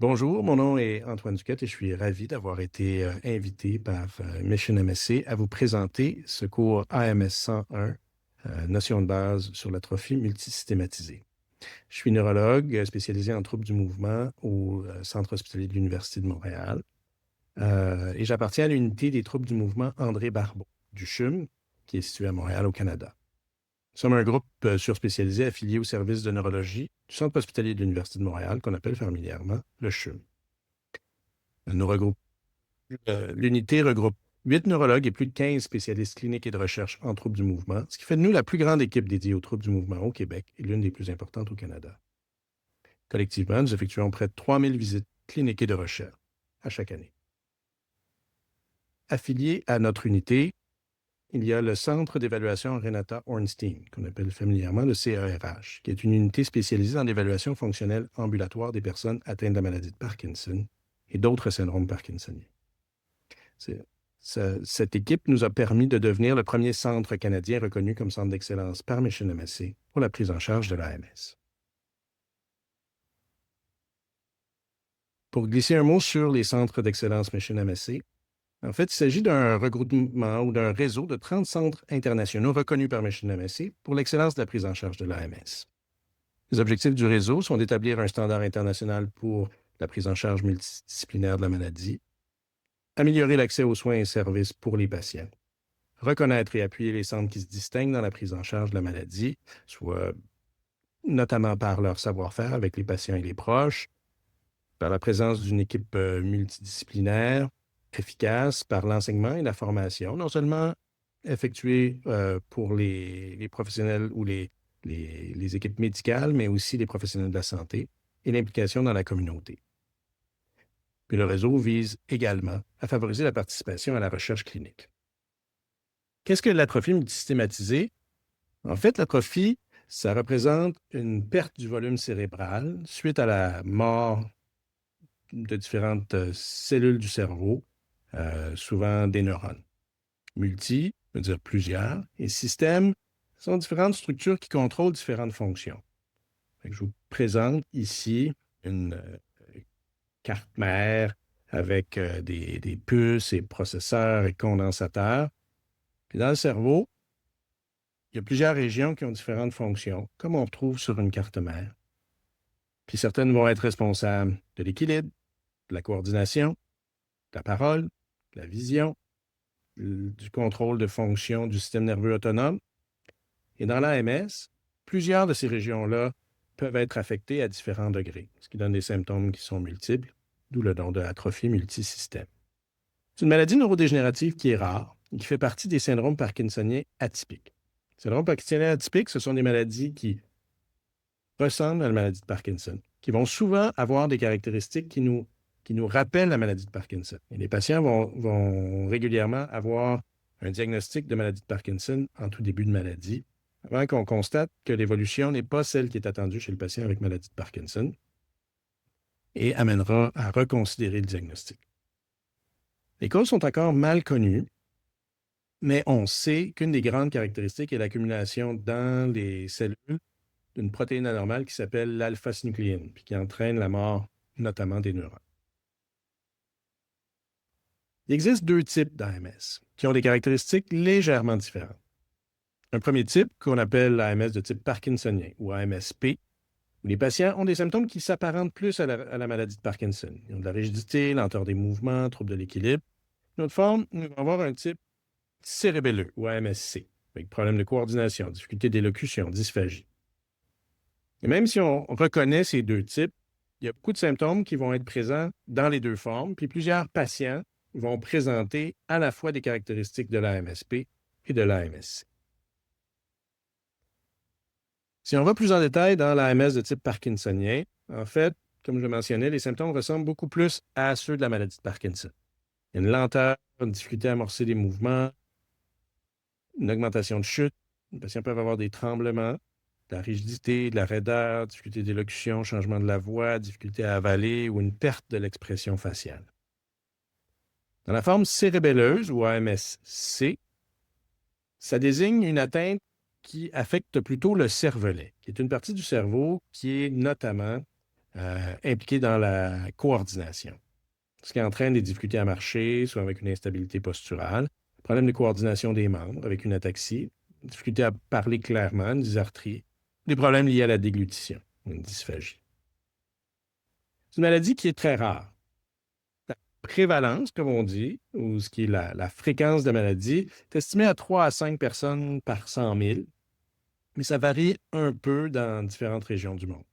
Bonjour, mon nom est Antoine Duquette et je suis ravi d'avoir été invité par Mission MSC à vous présenter ce cours AMS 101, notion de base sur l'atrophie multisystématisée. Je suis neurologue spécialisé en troubles du mouvement au Centre hospitalier de l'Université de Montréal et j'appartiens à l'unité des troubles du mouvement André Barbeau du CHUM, qui est situé à Montréal, au Canada. Nous sommes un groupe surspécialisé affilié au service de neurologie du Centre hospitalier de l'Université de Montréal, qu'on appelle familièrement le CHUM. Nous regroupe L'unité regroupe 8 neurologues et plus de 15 spécialistes cliniques et de recherche en troubles du mouvement, ce qui fait de nous la plus grande équipe dédiée aux troubles du mouvement au Québec et l'une des plus importantes au Canada. Collectivement, nous effectuons près de 3000 visites cliniques et de recherche à chaque année. Affilié à notre unité, il y a le Centre d'évaluation Renata Ornstein, qu'on appelle familièrement le CERH, qui est une unité spécialisée dans l'évaluation fonctionnelle ambulatoire des personnes atteintes de la maladie de Parkinson et d'autres syndromes parkinsoniens. Cette équipe nous a permis de devenir le premier centre canadien reconnu comme centre d'excellence par Mission MSC pour la prise en charge de l'AMS. Pour glisser un mot sur les centres d'excellence Mission MSC, en fait, il s'agit d'un regroupement ou d'un réseau de 30 centres internationaux reconnus par Mission MSC pour l'excellence de la prise en charge de l'AMS. Les objectifs du réseau sont d'établir un standard international pour la prise en charge multidisciplinaire de la maladie, améliorer l'accès aux soins et services pour les patients, reconnaître et appuyer les centres qui se distinguent dans la prise en charge de la maladie, soit notamment par leur savoir-faire avec les patients et les proches, par la présence d'une équipe multidisciplinaire efficace, par l'enseignement et la formation, non seulement effectuée pour les professionnels ou les équipes médicales, mais aussi les professionnels de la santé et l'implication dans la communauté. Puis le réseau vise également à favoriser la participation à la recherche clinique. Qu'est-ce que l'atrophie multisystématisée? En fait, l'atrophie, ça représente une perte du volume cérébral suite à la mort de différentes cellules du cerveau, souvent des neurones. Multi veut dire plusieurs, et système sont différentes structures qui contrôlent différentes fonctions. Fait que je vous présente ici une carte mère avec des puces et processeurs et condensateurs. Puis dans le cerveau, il y a plusieurs régions qui ont différentes fonctions, comme on retrouve sur une carte mère. Puis certaines vont être responsables de l'équilibre, de la coordination, de la parole, de la vision, du contrôle de fonction du système nerveux autonome. Et dans l'AMS, plusieurs de ces régions-là peuvent être affectées à différents degrés, ce qui donne des symptômes qui sont multiples, d'où le nom de atrophie multisystème. C'est une maladie neurodégénérative qui est rare et qui fait partie des syndromes parkinsoniens atypiques. Les syndromes parkinsoniens atypiques, ce sont des maladies qui ressemblent à la maladie de Parkinson, qui vont souvent avoir des caractéristiques qui nous rappellent la maladie de Parkinson. Et les patients vont régulièrement avoir un diagnostic de maladie de Parkinson en tout début de maladie, avant qu'on constate que l'évolution n'est pas celle qui est attendue chez le patient avec maladie de Parkinson et amènera à reconsidérer le diagnostic. Les causes sont encore mal connues, mais on sait qu'une des grandes caractéristiques est l'accumulation dans les cellules d'une protéine anormale qui s'appelle l'alpha-synucléine, puis qui entraîne la mort notamment des neurones. Il existe deux types d'AMS qui ont des caractéristiques légèrement différentes. Un premier type, qu'on appelle l'AMS de type parkinsonien ou AMSP, où les patients ont des symptômes qui s'apparentent plus à la maladie de Parkinson. Ils ont de la rigidité, lenteur des mouvements, troubles de l'équilibre. Une autre forme, nous allons avoir un type cérébelleux ou AMSC, avec problèmes de coordination, difficulté d'élocution, dysphagie. Et même si on reconnaît ces deux types, il y a beaucoup de symptômes qui vont être présents dans les deux formes, puis plusieurs patients vont présenter à la fois des caractéristiques de l'AMSP et de l'AMSC. Si on va plus en détail dans l'AMS de type parkinsonien, en fait, comme je le mentionnais, les symptômes ressemblent beaucoup plus à ceux de la maladie de Parkinson. Il y a une lenteur, une difficulté à amorcer les mouvements, une augmentation de chute. Les patients peuvent avoir des tremblements, de la rigidité, de la raideur, difficulté d'élocution, changement de la voix, difficulté à avaler ou une perte de l'expression faciale. Dans la forme cérébelleuse ou AMSC, ça désigne une atteinte qui affecte plutôt le cervelet, qui est une partie du cerveau qui est notamment impliqués dans la coordination, ce qui entraîne des difficultés à marcher, soit avec une instabilité posturale, problème de coordination des membres avec une ataxie, difficulté à parler clairement, une dysarthrie, des problèmes liés à la déglutition, une dysphagie. C'est une maladie qui est très rare. La prévalence, comme on dit, ou ce qui est la fréquence de la maladie, est estimée à 3 à 5 personnes par 100 000, mais ça varie un peu dans différentes régions du monde.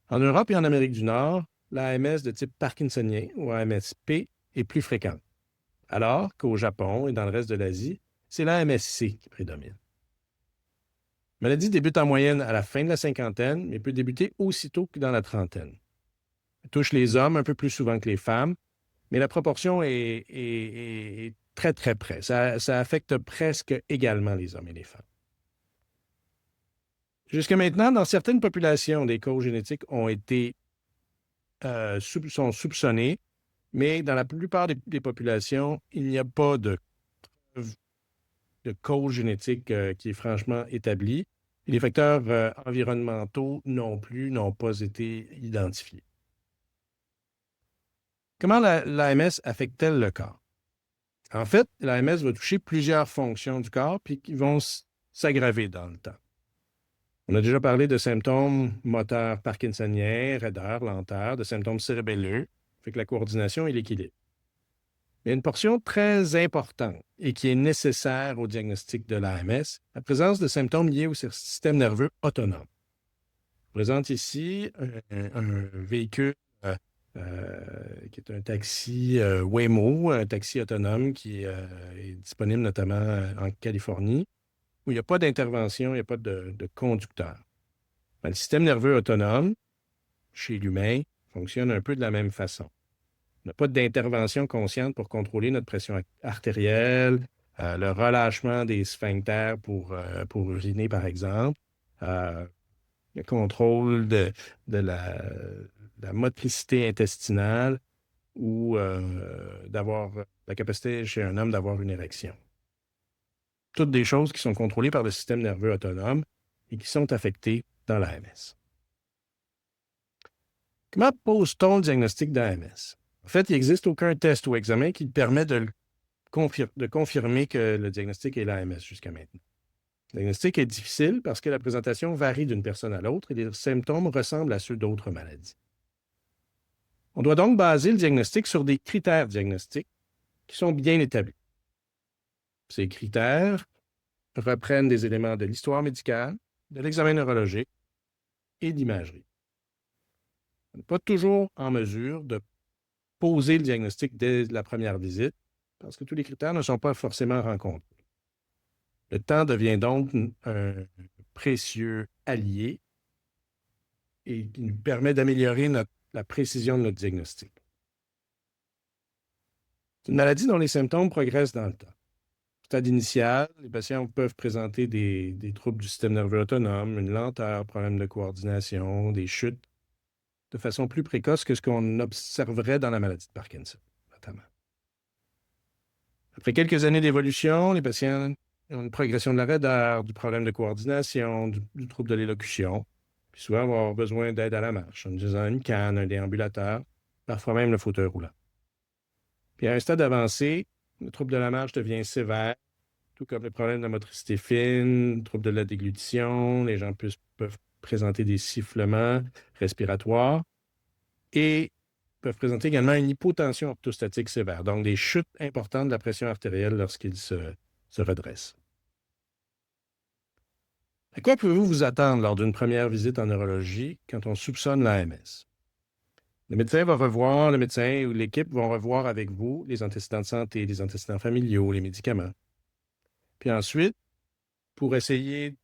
En Europe et en Amérique du Nord, l'AMS de type parkinsonien ou AMSP est plus fréquente, alors qu'au Japon et dans le reste de l'Asie, c'est l'AMSC qui prédomine. La maladie débute en moyenne à la fin de la cinquantaine, mais peut débuter aussitôt que dans la trentaine. Elle touche les hommes un peu plus souvent que les femmes, mais la proportion est très, très près. Ça affecte presque également les hommes et les femmes. Jusqu'à maintenant, dans certaines populations, des causes génétiques sont soupçonnées, mais dans la plupart des populations, il n'y a pas de cause génétique qui est franchement établie. Et les facteurs environnementaux non plus n'ont pas été identifiés. Comment l'AMS affecte-t-elle le corps? En fait, l'AMS va toucher plusieurs fonctions du corps puis qui vont s'aggraver dans le temps. On a déjà parlé de symptômes moteurs parkinsoniens, raideur, lenteur, de symptômes cérébelleux, fait que la coordination et l'équilibre. Il y a une portion très importante et qui est nécessaire au diagnostic de l'AMS, la présence de symptômes liés au système nerveux autonome. Je présente ici un véhicule qui est un taxi Waymo, un taxi autonome qui est disponible notamment en Californie, où il n'y a pas d'intervention, il n'y a pas de conducteur. Ben, le système nerveux autonome, chez l'humain, fonctionne un peu de la même façon. On n'a pas d'intervention consciente pour contrôler notre pression artérielle, le relâchement des sphincters pour uriner, par exemple, le contrôle de la motricité intestinale ou d'avoir la capacité chez un homme d'avoir une érection. Toutes des choses qui sont contrôlées par le système nerveux autonome et qui sont affectées dans l'AMS. Comment pose-t-on le diagnostic d'AMS? En fait, il n'existe aucun test ou examen qui permet de confirmer que le diagnostic est l'AMS jusqu'à maintenant. Le diagnostic est difficile parce que la présentation varie d'une personne à l'autre et les symptômes ressemblent à ceux d'autres maladies. On doit donc baser le diagnostic sur des critères diagnostiques qui sont bien établis. Ces critères reprennent des éléments de l'histoire médicale, de l'examen neurologique et d'imagerie. On n'est pas toujours en mesure de poser le diagnostic dès la première visite parce que tous les critères ne sont pas forcément rencontrés. Le temps devient donc un précieux allié et qui nous permet d'améliorer la précision de notre diagnostic. C'est une maladie dont les symptômes progressent dans le temps. Au stade initial, les patients peuvent présenter des troubles du système nerveux autonome, une lenteur, problème de coordination, des chutes, de façon plus précoce que ce qu'on observerait dans la maladie de Parkinson, notamment. Après quelques années d'évolution, les patients ont une progression de la raideur, du problème de coordination, du trouble de l'élocution, puis souvent vont avoir besoin d'aide à la marche, en utilisant une canne, un déambulateur, parfois même le fauteuil roulant. Puis à un stade avancé, le trouble de la marche devient sévère, tout comme les problèmes de motricité fine, trouble de la déglutition, les gens peuvent présenter des sifflements respiratoires et peuvent présenter également une hypotension orthostatique sévère, donc des chutes importantes de la pression artérielle lorsqu'ils se redressent. À quoi pouvez-vous vous attendre lors d'une première visite en neurologie quand on soupçonne l'AMS? Le médecin ou l'équipe vont revoir avec vous les antécédents de santé, les antécédents familiaux, les médicaments. Puis ensuite, pour essayer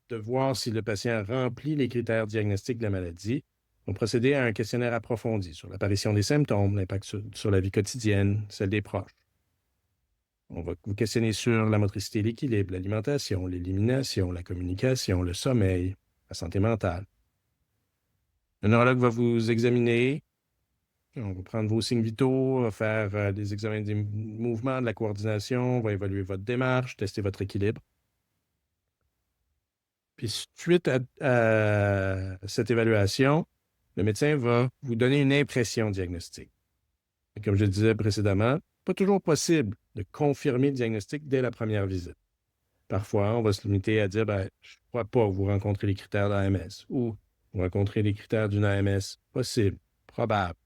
de voir si le patient remplit les critères diagnostiques de la maladie, on procéder à un questionnaire approfondi sur l'apparition des symptômes, l'impact sur la vie quotidienne, celle des proches. On va vous questionner sur la motricité et l'équilibre, l'alimentation, l'élimination, la communication, le sommeil, la santé mentale. Le neurologue va vous examiner. On va prendre vos signes vitaux, on va faire des examens des mouvements, de la coordination, on va évaluer votre démarche, tester votre équilibre. Puis suite à cette évaluation, Le médecin va vous donner une impression diagnostique. Et comme je le disais précédemment, pas toujours possible de confirmer le diagnostic dès la première visite. Parfois, on va se limiter à dire ben, je ne crois pas que vous rencontrez les critères d'AMS ou vous rencontrez les critères d'une AMS possible, probable.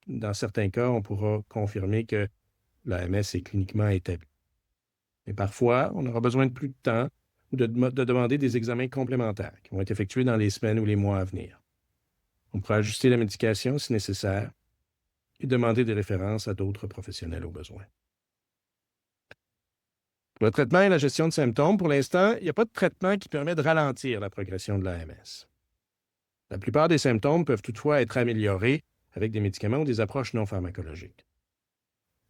Dans certains cas, on pourra confirmer que l'AMS est cliniquement établie. Mais parfois, on aura besoin de plus de temps ou de demander des examens complémentaires qui vont être effectués dans les semaines ou les mois à venir. On pourra ajuster la médication si nécessaire et demander des références à d'autres professionnels au besoin. Pour le traitement et la gestion de symptômes, pour l'instant, il n'y a pas de traitement qui permet de ralentir la progression de l'AMS. La plupart des symptômes peuvent toutefois être améliorés avec des médicaments ou des approches non pharmacologiques.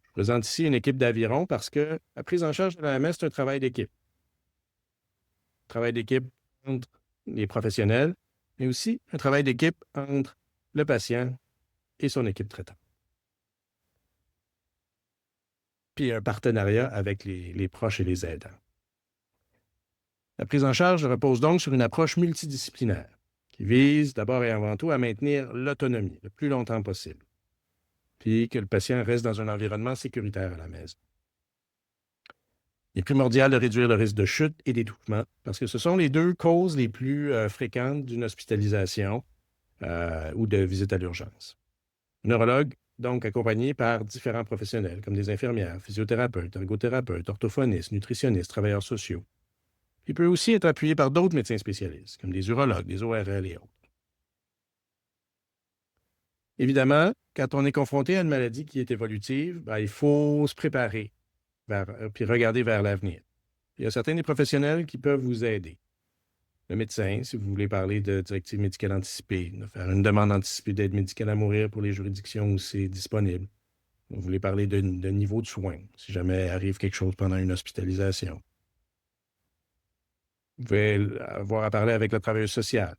Je présente ici une équipe d'aviron parce que la prise en charge de l'AMS, c'est un travail d'équipe. Travail d'équipe entre les professionnels, mais aussi un travail d'équipe entre le patient et son équipe traitante. Puis un partenariat avec les proches et les aidants. La prise en charge repose donc sur une approche multidisciplinaire qui vise d'abord et avant tout à maintenir l'autonomie le plus longtemps possible, puis que le patient reste dans un environnement sécuritaire à la maison. Il est primordial de réduire le risque de chute et d'étouffement parce que ce sont les deux causes les plus fréquentes d'une hospitalisation ou de visite à l'urgence. Un neurologue, donc accompagné par différents professionnels comme des infirmières, physiothérapeutes, ergothérapeutes, orthophonistes, nutritionnistes, travailleurs sociaux. Il peut aussi être appuyé par d'autres médecins spécialistes, comme des urologues, des ORL et autres. Évidemment, quand on est confronté à une maladie qui est évolutive, ben, il faut se préparer puis regarder vers l'avenir. Il y a certains des professionnels qui peuvent vous aider. Le médecin, si vous voulez parler de directive médicale anticipée, de faire une demande anticipée d'aide médicale à mourir pour les juridictions où c'est disponible. Vous voulez parler de niveau de soins, si jamais arrive quelque chose pendant une hospitalisation. Vous pouvez avoir à parler avec le travailleur social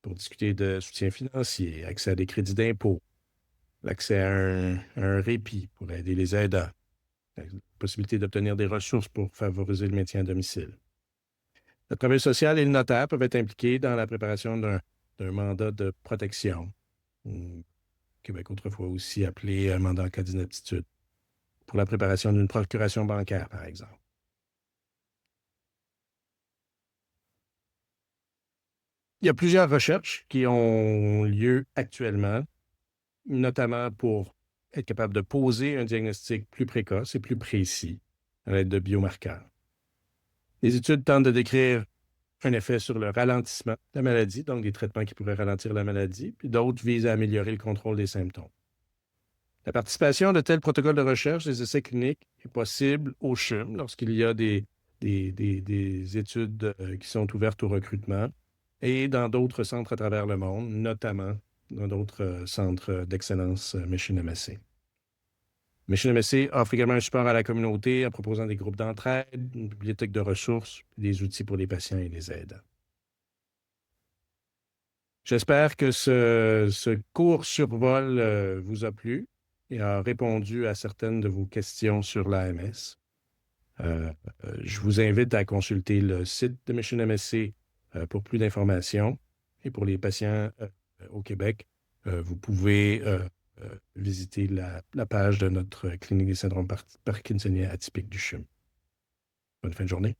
pour discuter de soutien financier, accès à des crédits d'impôt, l'accès à un répit pour aider les aidants, la possibilité d'obtenir des ressources pour favoriser le maintien à domicile. Le travail social et le notaire peuvent être impliqués dans la préparation d'un mandat de protection, au Québec autrefois aussi appelé un mandat en cas d'inaptitude, pour la préparation d'une procuration bancaire, par exemple. Il y a plusieurs recherches qui ont lieu actuellement, notamment pour être capable de poser un diagnostic plus précoce et plus précis à l'aide de biomarqueurs. Les études tentent de décrire un effet sur le ralentissement de la maladie, donc des traitements qui pourraient ralentir la maladie, puis d'autres visent à améliorer le contrôle des symptômes. La participation de tels protocoles de recherche des essais cliniques est possible au CHUM lorsqu'il y a des études qui sont ouvertes au recrutement et dans d'autres centres à travers le monde, notamment dans d'autres centres d'excellence Mission MSC. Mission MSC offre également un support à la communauté en proposant des groupes d'entraide, une bibliothèque de ressources, des outils pour les patients et les aidants. J'espère que ce court survol vous a plu et a répondu à certaines de vos questions sur l'AMS. Je vous invite à consulter le site de Mission MSC pour plus d'informations. Et pour les patients au Québec, vous pouvez visiter la page de notre clinique des syndromes parkinsoniens atypiques du CHUM. Bonne fin de journée.